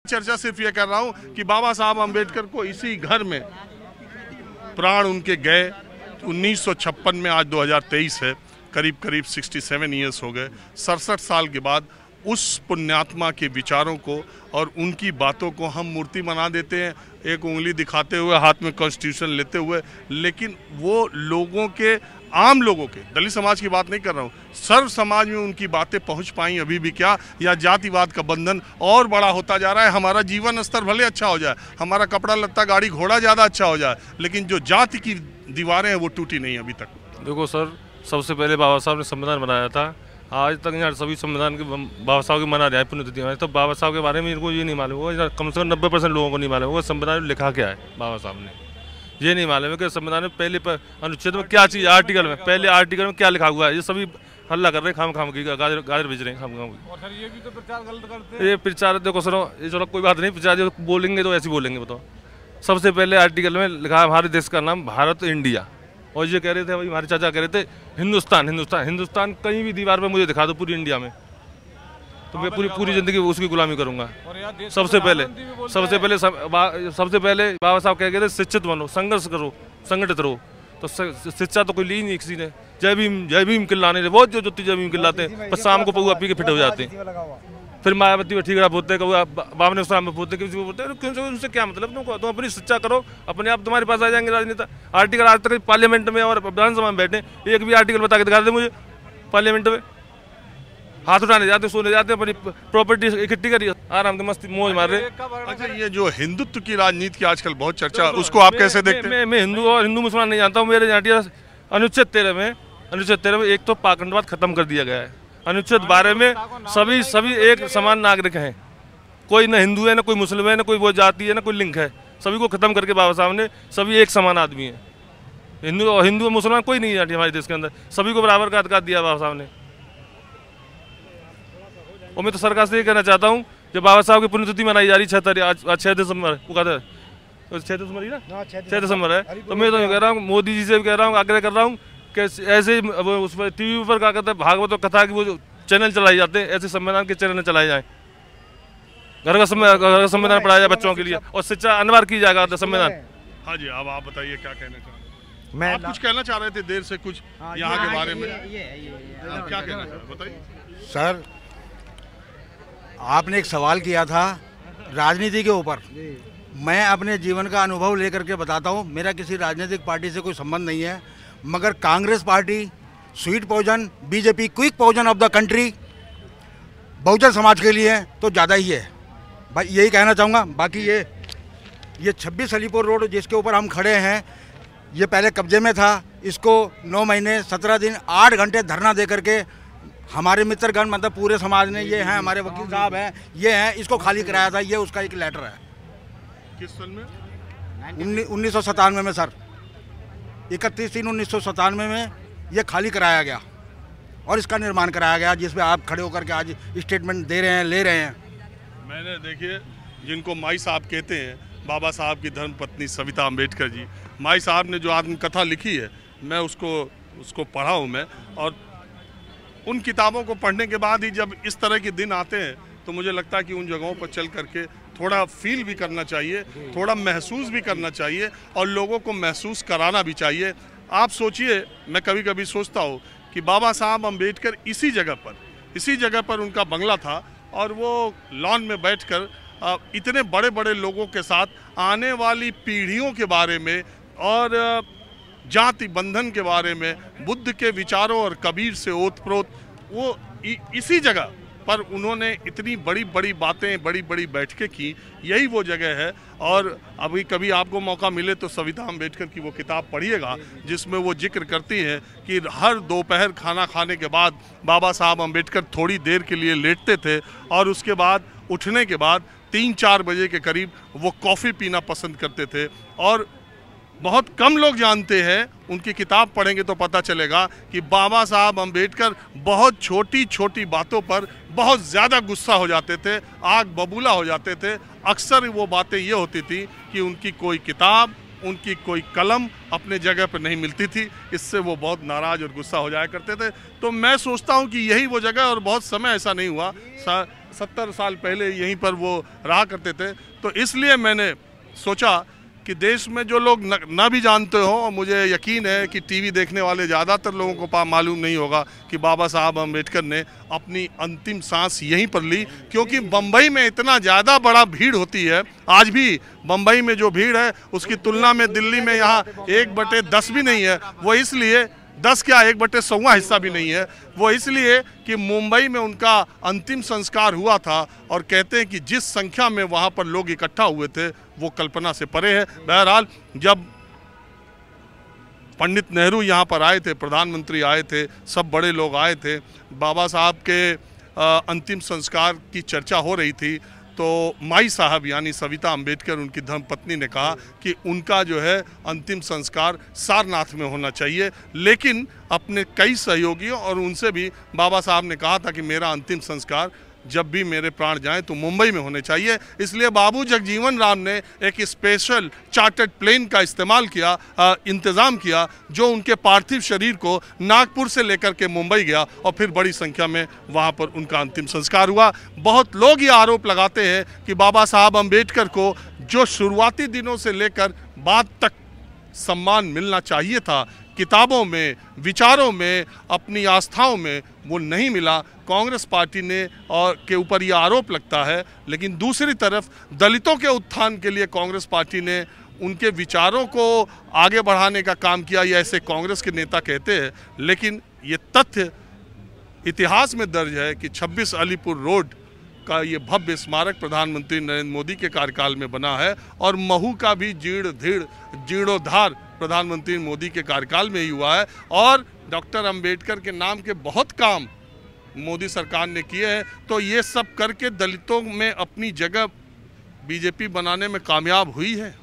चर्चा सिर्फ ये कर रहा हूँ कि बाबा साहब अम्बेडकर को इसी घर में प्राण उनके गए 1956 में, आज 2023 है, करीब करीब 67 ईयर्स हो गए। 67 साल के बाद उस पुण्यात्मा के विचारों को और उनकी बातों को हम मूर्ति बना देते हैं, एक उंगली दिखाते हुए, हाथ में कॉन्स्टिट्यूशन लेते हुए। लेकिन वो लोगों के, आम लोगों के, दलित समाज की बात नहीं कर रहा हूँ, सर्व समाज में उनकी बातें पहुँच पाई अभी भी क्या? या जातिवाद का बंधन और बड़ा होता जा रहा है? हमारा जीवन स्तर भले अच्छा हो जाए, हमारा कपड़ा लत्ता गाड़ी घोड़ा ज़्यादा अच्छा हो जाए, लेकिन जो जाति की दीवारें हैं वो टूटी नहीं अभी तक। देखो सर, सबसे पहले बाबा साहब ने संविधान बनाया था, आज तक यहाँ सभी संविधान के बाबा साहब के मना रहे हैं, पुण्यतिथि में। तो बाबा साहब के बारे में इनको ये नहीं मालूम होगा, कम से कम 90% लोगों को नहीं मालूम होगा संविधान में लिखा क्या है। बाबा साहब ने ये नहीं मालूम है कि संविधान में पहले अनुच्छेद में क्या चीज़, आर्टिकल में, पहले आर्टिकल में क्या लिखा हुआ है। ये सभी हल्ला कर रहे हैं, खाम की गाजर भेज रहे हैं खाम की। ये भी तो प्रचार गलत करते हैं। ये प्रचार देखो सुनो, ये चलो कोई बात नहीं, प्रचार जो बोलेंगे तो ऐसे बोलेंगे। बताओ, सबसे पहले आर्टिकल में लिखा है हमारे देश का नाम भारत इंडिया, और ये कह रहे थे, भाई हमारे चाचा कह रहे थे हिंदुस्तान हिंदुस्तान हिंदुस्तान। कहीं भी दीवार पे मुझे दिखा दो पूरी इंडिया में, तो मैं पूरी जिंदगी उसकी गुलामी करूंगा। सबसे पहले बाबा साहब कह गए थे शिक्षित बनो, संघर्ष करो, संगठित रहो। तो शिक्षा तो कोई ली नहीं किसी ने। जय भीम किल्लाने थे, बहुत जो जय भीम किल्लाते हैं, पर शाम को पौआ पी के फिट हो जाते हैं। फिर मायावती में ठीक बोलते हैं, बाबा ने उसमें बोलते हैं, किसी को बोलते हैं, उनसे क्या मतलब? तुम अपनी शिक्षा करो, अपने आप तुम्हारे पास आ जाएंगे राजनेता। आर्टिकल आज तक पार्लियामेंट में और विधानसभा में बैठे, एक भी आर्टिकल बता के दिखा दे मुझे। पार्लियामेंट में हाथ उठाने जाते, सोने जाते, अपनी प्रॉपर्टी इकट्ठी करिए, आराम से मस्ती मौज मार रहे। अच्छा, ये जो हिंदुत्व की राजनीति की आजकल बहुत चर्चा, उसको आप कैसे देखते हैं? मैं हिंदू और हिंदू मुसलमान नहीं जानता हूँ। मेरे यहाँ अनुच्छेद 13 में एक तो पाखंडवाद खत्म कर दिया गया है। अनुच्छेद 12 में सभी एक समान नागरिक हैं, कोई न हिंदू है, न कोई मुस्लिम है, न कोई वो जाति है, न कोई लिंग है। सभी को खत्म करके बाबा साहब ने सभी एक समान आदमी है। हिंदू और मुसलमान कोई नहीं है हमारे देश के अंदर, सभी को बराबर का अधिकार दिया बाबा साहब ने। और मैं तो सरकार से ये कहना चाहता हूँ, जब बाबा साहब की पुण्यतिथि मनाई जा रही 6 दिसंबर, वो कहते हैं 6 दिसंबर ही ना, 6 दिसंबर है। तो मैं तो कह रहा हूँ, मोदी जी से भी कह रहा हूँ, आग्रह कर रहा हूँ कि ऐसे उस पर टीवी पर क्या कहते हैं, भागवत कथा की वो जो चैनल चलाई जाते हैं, ऐसे संविधान के चैनल चलाए जाएँ। घर का संविधान पढ़ाया जाए बच्चों के लिए, और शिक्षा अनिवार्य की जाएगा संविधान। हाँ जी, अब आप बताइए क्या कहना चाह रहे हैं? आप कुछ कहना चाह रहे थे देर से, कुछ यहाँ के बारे में आप क्या कहना चाह रहे हैं, बताइए। सर, आपने एक सवाल किया था राजनीति के ऊपर। मैं अपने जीवन का अनुभव लेकर के बताता हूँ। मेरा किसी राजनीतिक पार्टी से कोई संबंध नहीं है, मगर Congress party sweet poison, BJP quick poison of the country Bahujan Samaj के लिए तो ज़्यादा ही है भाई, यही कहना चाहूँगा। बाकी ये 26 अलीपुर रोड जिसके ऊपर हम खड़े हैं, ये पहले कब्जे में था। इसको 9 महीने 17 दिन 8 घंटे धरना दे करके हमारे मित्रगण, मतलब पूरे समाज ने, ये हैं हमारे वकील साहब हैं, ये हैं, इसको खाली कराया था। ये उसका एक लेटर है। किस सन में? 1997 में सर, 31/3/1997 में ये खाली कराया गया और इसका निर्माण कराया गया, जिसमें आप खड़े होकर के आज स्टेटमेंट दे रहे हैं, ले रहे हैं। मैंने, देखिए, जिनको माई साहब कहते हैं, बाबा साहब की धर्मपत्नी सविता अम्बेडकर जी, माई साहब ने जो आत्मकथा लिखी है, मैं उसको पढ़ा हूँ मैं। और उन किताबों को पढ़ने के बाद ही जब इस तरह के दिन आते हैं, तो मुझे लगता है कि उन जगहों पर चल करके थोड़ा फील भी करना चाहिए, थोड़ा महसूस भी करना चाहिए, और लोगों को महसूस कराना भी चाहिए। आप सोचिए, मैं कभी कभी सोचता हूँ कि बाबा साहब अम्बेडकर इसी जगह पर उनका बंगला था, और वो लॉन में बैठकर इतने बड़े बड़े लोगों के साथ आने वाली पीढ़ियों के बारे में और जाति बंधन के बारे में, बुद्ध के विचारों और कबीर से ओतप्रोत, वो इसी जगह पर उन्होंने इतनी बड़ी बड़ी बातें, बड़ी बड़ी बैठकें की। यही वो जगह है। और अभी कभी आपको मौका मिले तो सविता अम्बेडकर की वो किताब पढ़िएगा, जिसमें वो जिक्र करती हैं कि हर दोपहर खाना खाने के बाद बाबा साहब अम्बेडकर थोड़ी देर के लिए लेटते थे, और उसके बाद उठने के बाद 3-4 बजे के करीब वो कॉफ़ी पीना पसंद करते थे। और बहुत कम लोग जानते हैं, उनकी किताब पढ़ेंगे तो पता चलेगा कि बाबा साहब अम्बेडकर बहुत छोटी छोटी बातों पर बहुत ज़्यादा गुस्सा हो जाते थे, आग बबूला हो जाते थे। अक्सर वो बातें ये होती थी कि उनकी कोई किताब, उनकी कोई कलम अपने जगह पर नहीं मिलती थी, इससे वो बहुत नाराज़ और गुस्सा हो जाया करते थे। तो मैं सोचता हूँ कि यही वो जगह, और बहुत समय ऐसा नहीं हुआ, 70 साल पहले यहीं पर वो रहा करते थे। तो इसलिए मैंने सोचा कि देश में जो लोग न भी जानते हो, और मुझे यकीन है कि टीवी देखने वाले ज़्यादातर लोगों को मालूम नहीं होगा कि बाबा साहब अम्बेडकर ने अपनी अंतिम सांस यहीं पर ली, क्योंकि बम्बई में इतना ज़्यादा बड़ा भीड़ होती है। आज भी बम्बई में जो भीड़ है उसकी तुलना में दिल्ली में यहाँ 1/10 भी नहीं है। वो इसलिए 10 क्या 1/100 हिस्सा भी नहीं है। वो इसलिए कि मुंबई में उनका अंतिम संस्कार हुआ था, और कहते हैं कि जिस संख्या में वहाँ पर लोग इकट्ठा हुए थे वो कल्पना से परे है। बहरहाल जब पंडित नेहरू यहाँ पर आए थे, प्रधानमंत्री आए थे, सब बड़े लोग आए थे, बाबा साहब के अंतिम संस्कार की चर्चा हो रही थी, तो माई साहब यानी सविता अम्बेडकर, उनकी धर्मपत्नी ने कहा कि उनका जो है अंतिम संस्कार सारनाथ में होना चाहिए। लेकिन अपने कई सहयोगियों और उनसे भी बाबा साहब ने कहा था कि मेरा अंतिम संस्कार जब भी मेरे प्राण जाएं तो मुंबई में होने चाहिए। इसलिए बाबू जगजीवन राम ने एक स्पेशल चार्टर्ड प्लेन का इंतज़ाम किया, जो उनके पार्थिव शरीर को नागपुर से लेकर के मुंबई गया, और फिर बड़ी संख्या में वहां पर उनका अंतिम संस्कार हुआ। बहुत लोग ये आरोप लगाते हैं कि बाबा साहब अम्बेडकर को जो शुरुआती दिनों से लेकर बाद तक सम्मान मिलना चाहिए था, किताबों में, विचारों में, अपनी आस्थाओं में, वो नहीं मिला। कांग्रेस पार्टी ने और के ऊपर ये आरोप लगता है। लेकिन दूसरी तरफ दलितों के उत्थान के लिए कांग्रेस पार्टी ने उनके विचारों को आगे बढ़ाने का काम किया, ये ऐसे कांग्रेस के नेता कहते हैं। लेकिन ये तथ्य इतिहास में दर्ज है कि 26 अलीपुर रोड का ये भव्य स्मारक प्रधानमंत्री नरेंद्र मोदी के कार्यकाल में बना है, और महू का भी जीर्णोद्धार प्रधानमंत्री मोदी के कार्यकाल में ही हुआ है। और डॉक्टर अंबेडकर के नाम के बहुत काम मोदी सरकार ने किए हैं। तो ये सब करके दलितों में अपनी जगह बीजेपी बनाने में कामयाब हुई है।